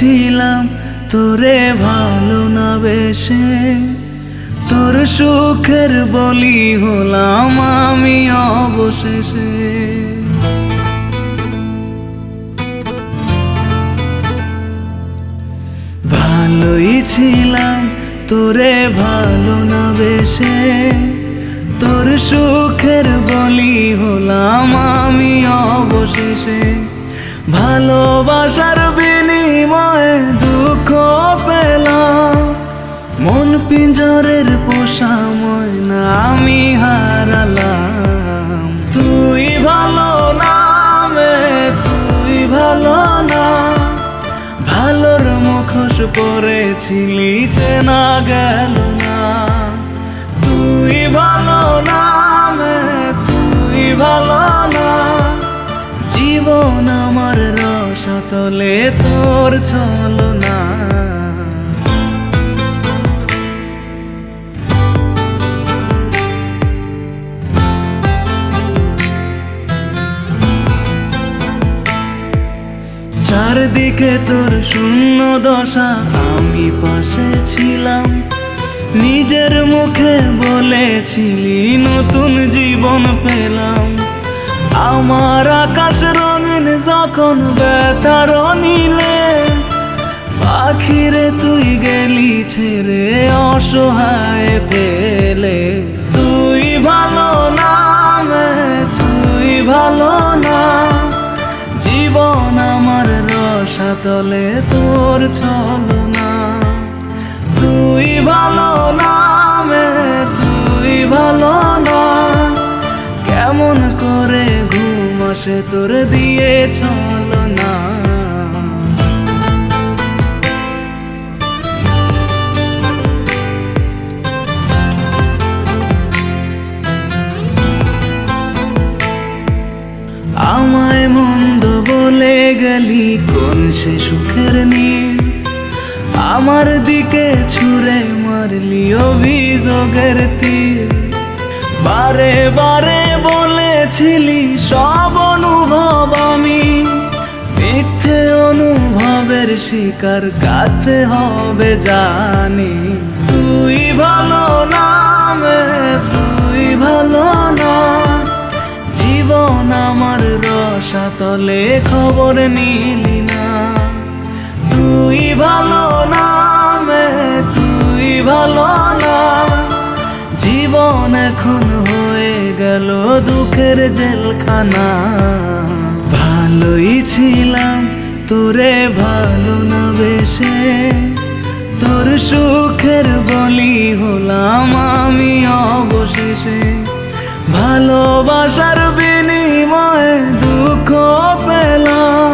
ছিলাম তোরে ভালো না বেশে, তোর সুখের বলি হলাম আমি অবশেষে। ভালোই ছিলাম তোরে ভালো না বেশে, তোর সুখের বলি হলাম আমি অবশেষে। ভালোবাসার বিনিময়ে দুঃখ পেলাম, মন পিঞ্জরের পোষা ময়না আমি হারালাম। তুই ভালো না মে, তুই ভালো না, ভালোর মুখোশ পরেছিলি চেনা গেল না। তুই ভালো না মে, তুই ভালো না, জীবন আমার রসাতলে তোর ছলনা। চারদিকে তোর শূন্য দশা, আমি পাশে ছিলাম, নিজের মুখে বলেছিলি নতুন জীবন পেলাম। আমার আকাশ রঙিন যখন ব্যথার নীলে, পাখিরে তুই গেলি ছেড়ে অসহায় ফেলে। তুই ভালো না মে, তুই ভালো না, জীবন আমার রসাতলে তোর ছলনা। তুই ভালো না মে, তুই ভালো না, কেমন করে ঘুম আসে তোর দিয়ে ছলনা। আমায় মন্দ বলে গেলি কোন সে সুখের নীল, আমার দিকে ছুঁড়ে মারলি অভিযোগের তীর। বারে বারে বলেছিলি সব অনুভব আমি, মিথ্যে অনুভবের শিকার কাঁদতে হবে জানি। তুই ভালো না মে, তুই ভালো না, জীবন আমার রসাতলে খবর নিলি না। তুই ভালো না মে, তুই ভালো না, জীবন এখন হয়ে গেল দুঃখের জেলখানা। ভালোই ছিলাম তোরে ভালো না বেশে, তোর সুখের বলি হলাম আমি অবশেষে। ভালোবাসার বিনিময়ে দুঃখ পেলাম,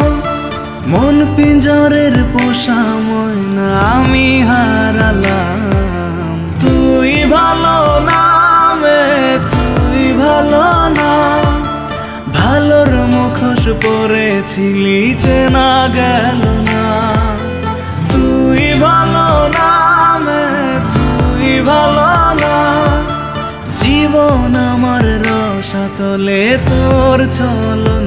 মন পিঞ্জরের পোষা ময়না আমি হারালাম। তুই ভালো না মে, তুই ভালো না, ভালোর মুখোশ পরেছিলি চেনা গেল না। তুই ভালো না মে, তুই ভালো না, জীবন আমার রসাতলে তোর ছলনা।